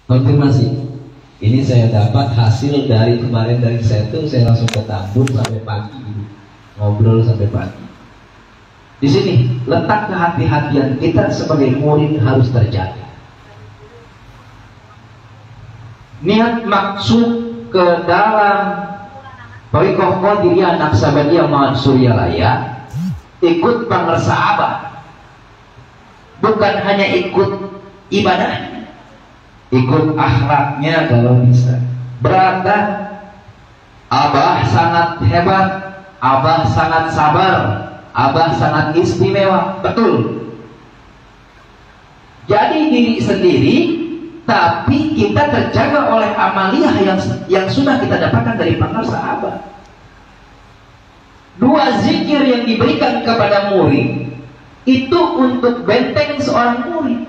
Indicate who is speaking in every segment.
Speaker 1: Konfirmasi. Ini saya dapat hasil dari kemarin dari setting, saya langsung ke Tambun sampai pagi, ngobrol sampai pagi. Di sini letak kehati-hatian kita sebagai murid harus terjaga. Niat maksud ke dalam Thariqah Qadiriyah Naqsabandiyah Mansuriyalaya ikut pangersa Abah, bukan hanya ikut ibadahnya, ikut akhlaknya kalau bisa. Berada Abah sangat hebat, Abah sangat sabar, Abah sangat istimewa, betul. Jadi diri sendiri, tapi kita terjaga oleh amaliyah yang sudah kita dapatkan dari pangersa Abah. Dua zikir yang diberikan kepada murid itu untuk benteng seorang murid,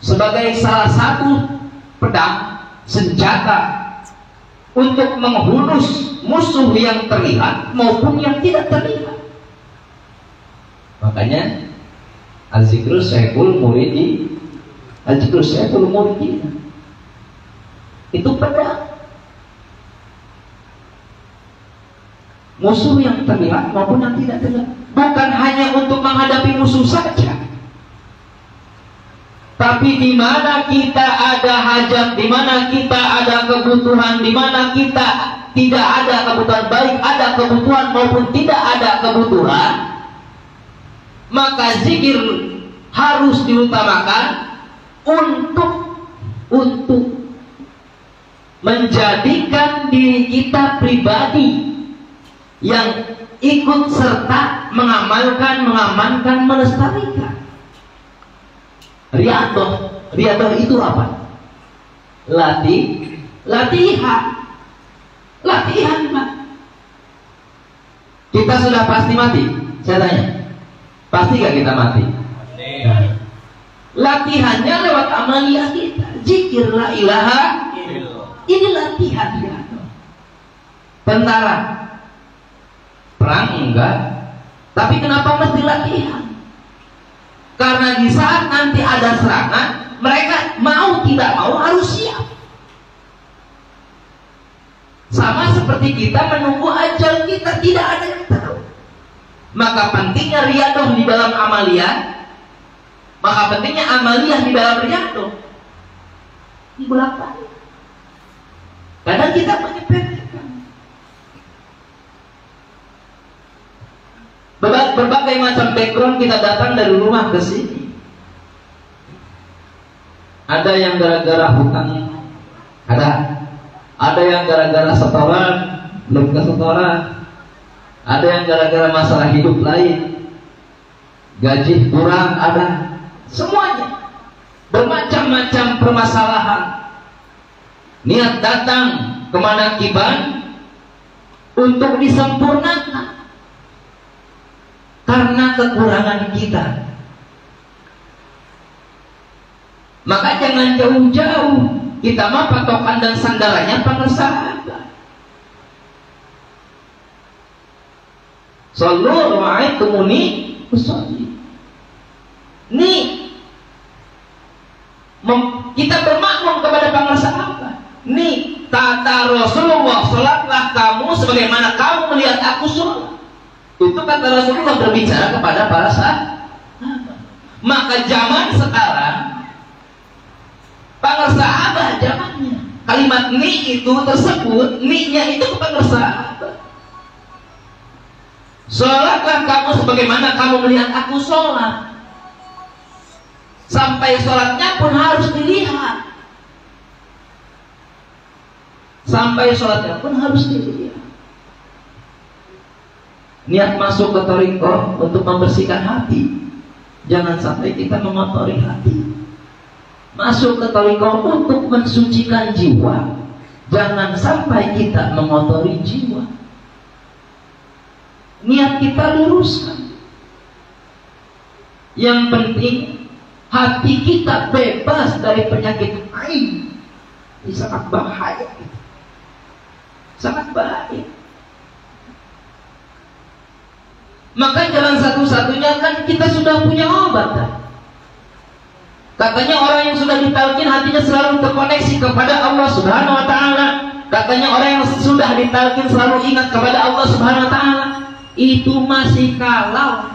Speaker 1: sebagai salah satu pedang senjata untuk menghunus musuh yang terlihat maupun yang tidak terlihat. Makanya al-zikru syaikul muridi, al-zikru syaikul muridi itu pedang, musuh yang terlihat maupun yang tidak terlihat. Bukan hanya untuk menghadapi musuh saja, tapi di mana kita ada hajat, di mana kita ada kebutuhan, di mana kita tidak ada kebutuhan, baik ada kebutuhan maupun tidak ada kebutuhan, maka zikir harus diutamakan untuk menjadikan diri kita pribadi yang ikut serta mengamalkan, mengamankan, melestarikan. Riadoh itu apa? Latihan, Pak. Kita sudah pasti mati. Saya tanya, pasti gak kita mati? Nah, latihannya lewat amaliyah kita. Zikir la ilaha illallah. Ini latihan riadoh. Tentara perang enggak, tapi kenapa mesti latihan? Karena di saat nanti ada serangan, mereka mau tidak mau harus siap. Sama seperti kita menunggu ajal kita, tidak ada yang tahu. Maka pentingnya riadoh di dalam amaliyah, maka pentingnya amaliyah di dalam riadoh. Bolak-balik. Kadang kita menyepelekan. Berbagai macam background kita datang dari rumah ke sini. Ada yang gara-gara hutang, ada yang gara-gara setoran, belum ke setoran, ada yang gara-gara masalah hidup lain, gaji kurang, ada semuanya, bermacam-macam permasalahan. Niat datang ke Manaqiban untuk disempurnakan karena kekurangan kita. Maka jangan jauh-jauh, kita mah patokan dan sandarannya pangersa Abah. Sallu ra'aitumuni usolli. Nih kita bermakmum kepada pangersa Abah. Nih kata Rasulullah, sholatlah kamu sebagaimana kamu melihat aku sholat. Itu kata Rasulullah berbicara kepada para sahabat. Maka zaman sekarang pangersa Abah zamannya, kalimat ni itu tersebut, ni-nya itu ke pangersa Abah. Sholatlah kamu sebagaimana kamu melihat aku sholat. Sampai sholatnya pun harus dilihat. Sampai sholatnya pun harus dilihat. Niat masuk ke thariqah untuk membersihkan hati. Jangan sampai kita mengotori hati. Masuk ke thariqah untuk mensucikan jiwa. Jangan sampai kita mengotori jiwa. Niat kita luruskan. Yang penting hati kita bebas dari penyakit ain. Ini sangat bahaya. Sangat bahaya. Maka jalan satu-satunya kan kita sudah punya obat kan? Katanya orang yang sudah ditalkin hatinya selalu terkoneksi kepada Allah Subhanahu wa taala. Katanya orang yang sudah ditalkin selalu ingat kepada Allah Subhanahu wa taala. Itu masih kalau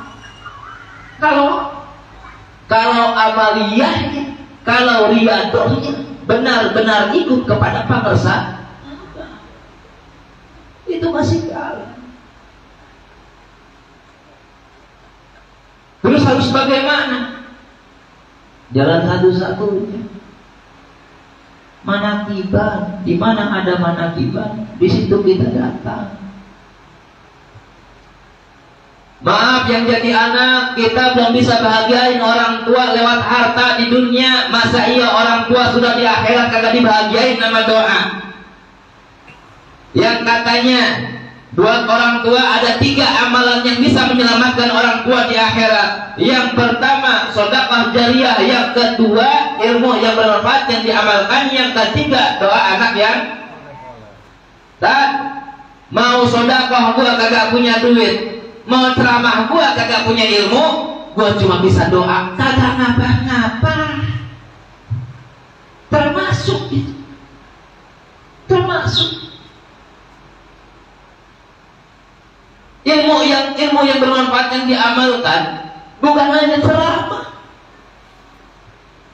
Speaker 1: amaliyahnya, kalau riyadhahnya benar-benar ikut kepada pangersa, itu masih kalah. Terus harus bagaimana? Jalan satu-satunya manakiban. Di mana ada manakiban, di situ kita datang. Maaf yang jadi anak, kita belum bisa bahagiain orang tua lewat harta di dunia. Masa iya orang tua sudah di akhirat kagak dibahagiain nama doa? Yang katanya buat orang tua ada 3 amalan yang bisa menyelamatkan orang tua di akhirat. Yang pertama sedekah jariyah, yang kedua ilmu yang bermanfaat yang diamalkan, yang ketiga doa anak yang mau sedekah gua kagak punya duit, mau ceramah gua kagak punya ilmu, gua cuma bisa doa, kagak ngapa-ngapa. Termasuk itu, termasuk ilmu yang bermanfaat yang diamalkan, bukan hanya ceramah.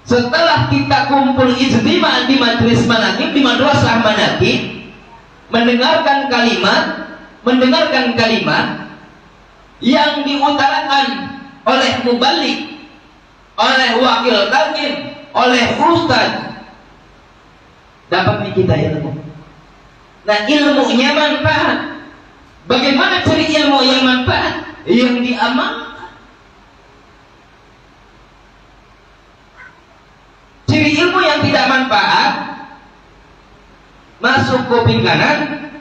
Speaker 1: Setelah kita kumpul ijtima di majelis manaqib, di madrasah manaqib, mendengarkan kalimat yang diutarakan oleh mubalik, oleh wakil talqin, oleh ustaz, dapat kita ilmu. Nah, ilmunya manfaat. Bagaimana cari ilmu yang manfaat? Yang diamalkan. Ciri ilmu yang tidak manfaat, masuk kuping kanan,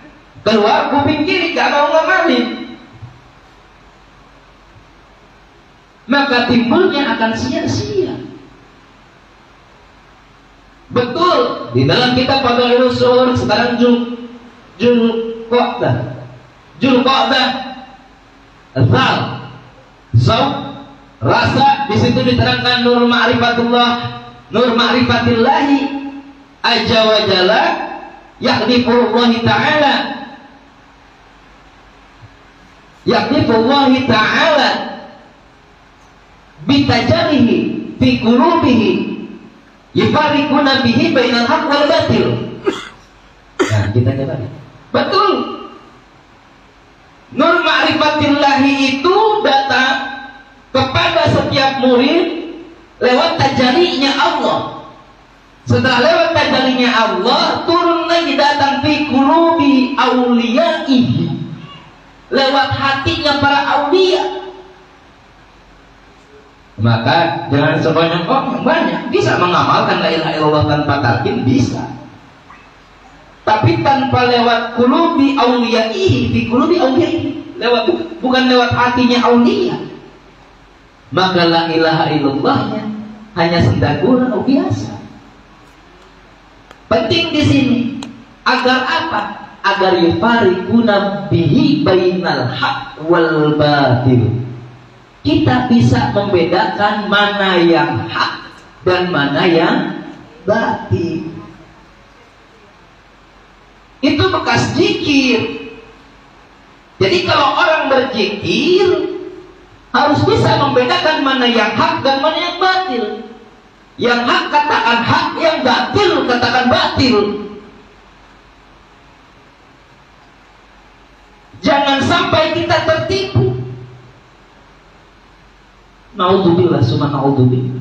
Speaker 1: keluar kuping kiri, gak mau ngamalin, maka timbulnya akan sia-sia. Betul, di dalam kitab Fadhailus Suhur sekarang Zulqa'dah, rasa, di situ diterangkan nur ma'rifatullah, nur ma'rifatillahi azza wa jalla, yahdifullahi ta'ala, yahdifullahi ta'ala bitajarihi fi qulubihi yufarriquna bihi bainal haqq wal batil. Nah, kita coba. Betul. Nur ma'rifatillahi itu datang kepada setiap murid lewat tajalinya Allah. Setelah lewat tajalinya Allah, turun lagi datang fi qulubi auliyaihi, lewat hatinya para aulia. Maka jangan sebanyak orang banyak bisa mengamalkan la ilaha illallah tanpa talqin, bisa. Tapi tanpa lewat qulubi auliyaihi, fi qulubi auliyaihi, lewat bukan lewat hatinya aulia, maka la ilaha illallahnya hanya sendagura biasa. Penting di sini agar apa? Agar yufariquna bihi bainal haq wal batil. Kita bisa membedakan mana yang hak dan mana yang batil. Itu bekas zikir. Jadi kalau orang berzikir harus bisa membedakan mana yang hak dan mana yang batil. Yang hak katakan hak, yang batil katakan batil. Jangan sampai kita tertipu. Naudzubillah, summa naudzubillah.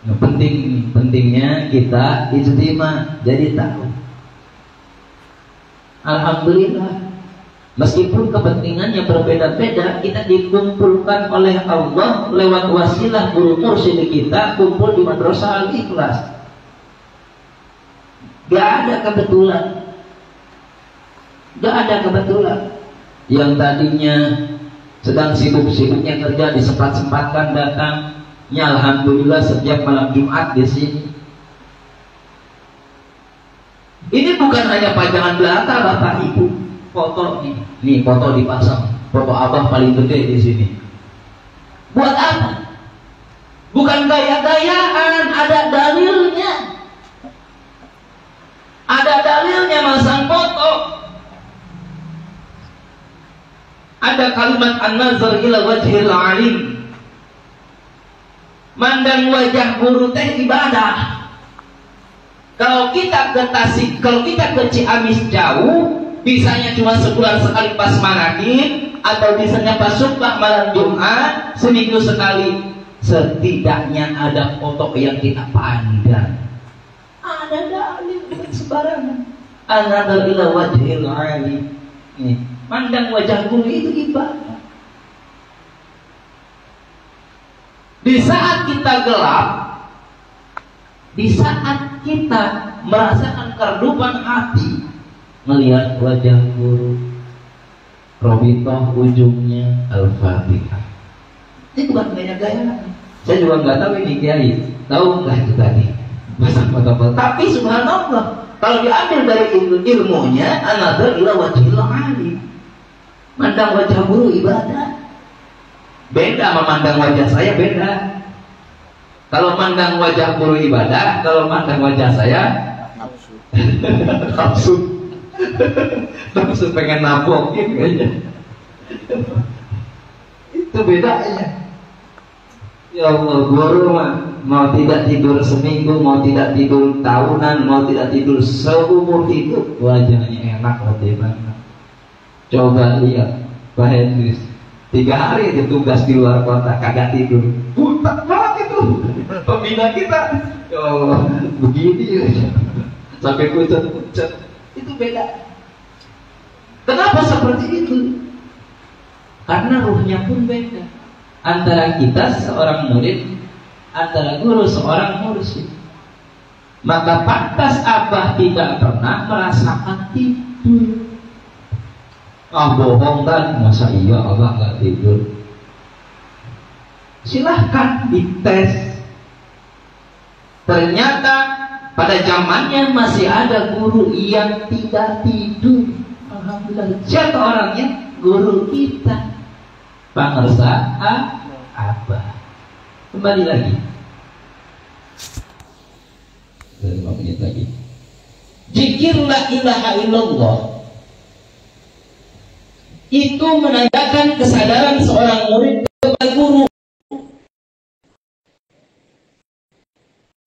Speaker 1: Nah, pentingnya kita ijtima, jadi tahu. Alhamdulillah, meskipun kepentingannya berbeda-beda, kita dikumpulkan oleh Allah lewat wasilah guru mursyid kita, kumpul di Madrasah Al-Ikhlas. Gak ada kebetulan. Gak ada kebetulan. Yang tadinya sedang sibuk-sibuknya kerja disempat-sempatkan datang. Ya alhamdulillah setiap malam Jumat di sini. Ini bukan hanya pajangan belaka Bapak Ibu, foto nih foto dipasang, foto abah paling gede di sini. Buat apa? Bukan gaya-gayaan, ada dalilnya. Ada dalilnya masang foto. Ada kalimat an-nazar ila wajhil alim. Mandang wajah guru teh ibadah. Kalau kita ke Tasik, kalau kita ke Ciamis jauh, bisanya cuma sebulan sekali pas manakib, atau bisanya pas sumpah malam Jumat, seminggu sekali. Setidaknya ada foto yang kita pandang. Ada dalil sembarangan. An-nazar ila wajhil alim. Mandang wajah guru itu ibadah. Di saat kita gelap, di saat kita merasakan keredupan hati, melihat wajah guru, Robitoh ujungnya Al-Fatihah. Ini bukan gaya-gaya. Saya juga nggak tahu ini kiai. Tahu nggak itu tadi? Masang foto-foto. Tapi subhanallah, kalau diambil dari ilmunya, an-nazar ila wajhil alim. Mandang wajah guru ibadah. Beda memandang wajah saya, beda. Kalau mandang wajah guru ibadah, kalau mandang wajah saya nafsu. Nafsu pengen nabokin aja. Itu bedanya. Ya Allah, guru mau tidak tidur seminggu, mau tidak tidur tahunan, mau tidak tidur seumur hidup, wajahnya enak bagaimana? Coba lihat Pak Hendris, 3 hari aja tugas di luar kota, kagak tidur. Butak banget itu pembina kita. Ya Allah, begini aja sampai pucat-pucat. Itu beda. Kenapa seperti itu? Karena ruhnya pun beda. Antara kita seorang murid, antara guru seorang mursyid. Maka pantas Abah tidak pernah merasakan tidur. Bohong kan, masa iya Allah nggak tidur? Silahkan dites. Ternyata pada zamannya masih ada guru yang tidak tidur. Alhamdulillah. Siapa orangnya? Guru kita, Pangersa Abah. Kembali lagi. 5 menit lagi. Zikir la ilaha illallah itu menandakan kesadaran seorang murid kepada guru.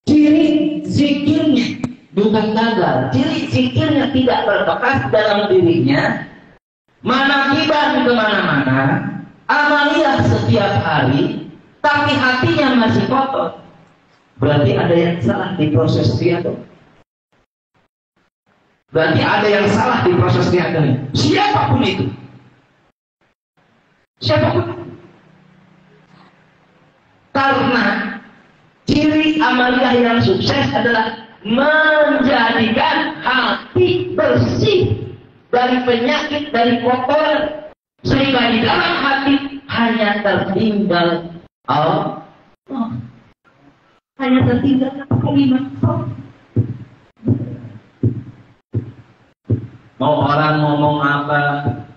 Speaker 1: Ciri zikirnya bukan gagal, ciri zikirnya tidak berbekas dalam dirinya, manakiban kemana-mana, amaliyah setiap hari, tapi hatinya masih kotor. Berarti ada yang salah di proses riyadhah. Berarti ada yang salah di proses riyadhah. Siapapun itu. Siapapun. Karena ciri amaliyah yang sukses adalah menjadikan hati bersih dari penyakit, dari kotoran, sehingga di dalam hati hanya tertinggal Allah. Hanya tertinggal kalimat Allah. Mau orang ngomong apa,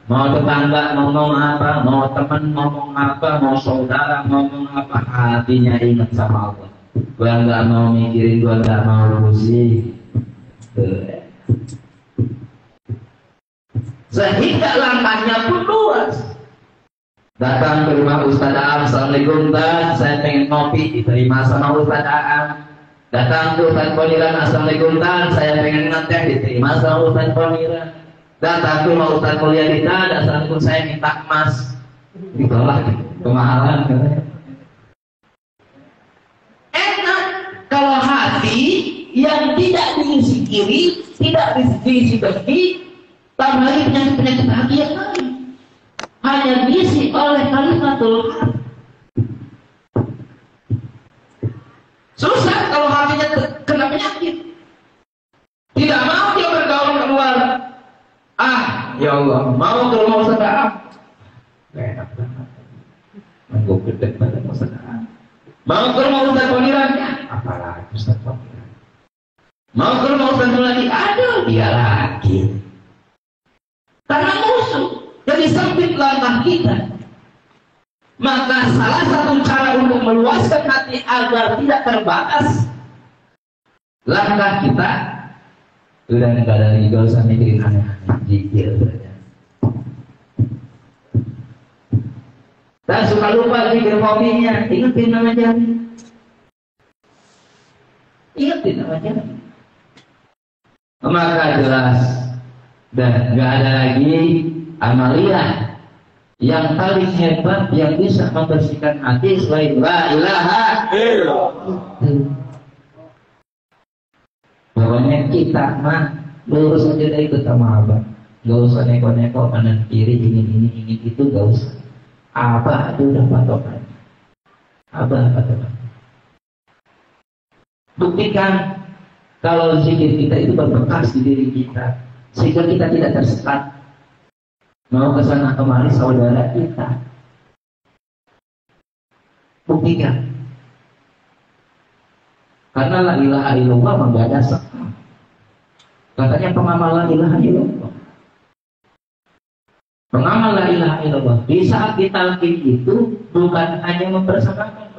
Speaker 1: mau tetangga ngomong apa, mau teman ngomong apa, mau saudara ngomong apa, hatinya ingat sama Allah. Gua nggak mau mikirin, gua nggak mau pusing. Sehingga langkahnya pun luas. Datang ke rumah Ustaz Aam, assalamualaikum Ustaz, saya pengen ngopi, diterima sama Ustaz Aam. Datang ke Ustaz Poniran, assalamualaikum Ustaz, saya pengen ngeteh, diterima sama Ustaz Poniran. Datang ke rumah Ustaz Mulyadita, assalamualaikum, saya minta emas, ditolak, kemahalan. Enak kalau hati yang tidak diisi kiri, tidak diisi bagi, tambah lagi penyakit bahagia lagi. Hanya diisi oleh kalimatul haq. Susah kalau hatinya kena penyakit. Tidak mau dia bergaul keluar. Ya Allah, mau ke rumah Ustaz Aam. Gak enak banget. Mau gede banget Ustaz Aam. Mau ke rumah Ustaz Poniran. Apalagi Ustaz Poniran. Mau ke rumah Ustaz lagi. Aduh, dia lagi. Karena musuh. Jadi sempit langkah kita. Maka salah satu cara untuk meluaskan hati agar tidak terbatas, langkah kita udah nggak ada lagi, gak usah mikirin aneh-aneh, zikir saja. Dan suka lupa zikir kopinya, ingetin nama jari, ingetin nama jari. Maka jelas dan nggak ada lagi amalia yang paling hebat yang bisa membersihkan hati selain la ilaha illallah. Pokoknya kita mah lurus aja deh ikut sama abah, gak usah neko-neko kanan kiri, ingin ini ingin itu, gak usah. Abah itu udah patokan, abah patokan. Buktikan kalau zikir kita itu berbekas di diri kita, sehingga kita tidak tersesat mau kesana kemari saudara kita. Buktikan. Karena la ilaha illallah nggak ada sekam. Katanya pengamal la ilaha illallah, pengamal la ilaha illallah di saat ditalqin itu bukan hanya mempersamakan.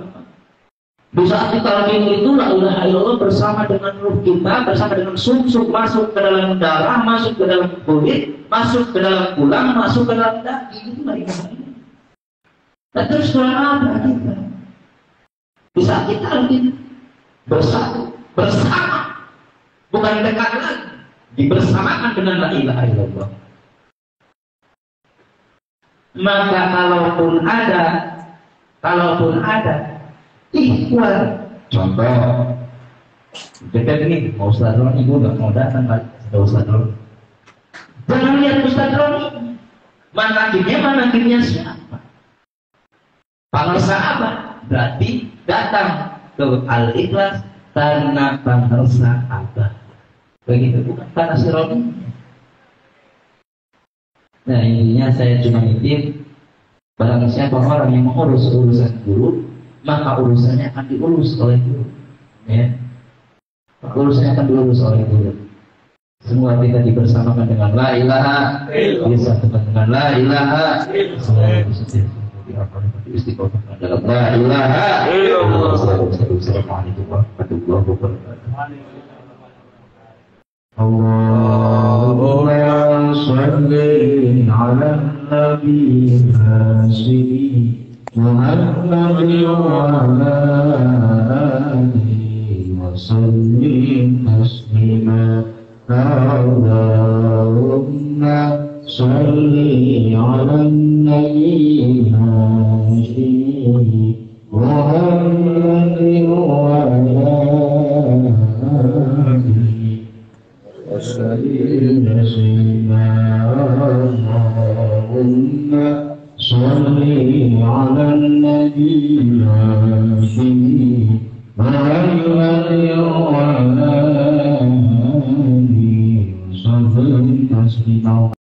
Speaker 1: Di saat ditalqin itu la ilaha illallah bersama dengan ruh kita, bersama dengan sum-sum masuk ke dalam darah, masuk ke dalam kulit, masuk ke dalam tulang, masuk ke dalam daging. Itu la ilaha illallah. Dan terus apa kita? Di saat ditalqin bersatu, bersama, bukan dekat lagi, dibersamakan dengan la ilaha illallah. Maka kalaupun ada ikhwan, contoh dekat ini mau Ustaz Roni, ibu nggak mau datang lagi, ada Ustaz Roni, jangan lihat Ustaz Roni, manakibnya siapa, pangersa apa, berarti datang ke Al-Ikhlas karena pangersa apa, begitu, bukan karena si Roni. Nah intinya saya cuma nitip, barang siapa orang yang mengurus urusan guru, maka urusannya akan diurus oleh guru, ya. Urusannya akan diurus oleh guru. Semua kita dibersamakan dengan la ilaha illallah, disatukan dengan la ilaha illallah, istiqomah dalam la ilaha illallah. Assalamualaikum warahmatullahi wabarakatuh. Allahumma shalli ala nabi Muhammad wa ala alihi wa sallim taslima. Allahumma shalli ala nabi Muhammad wa ala alihi Allahumma sholli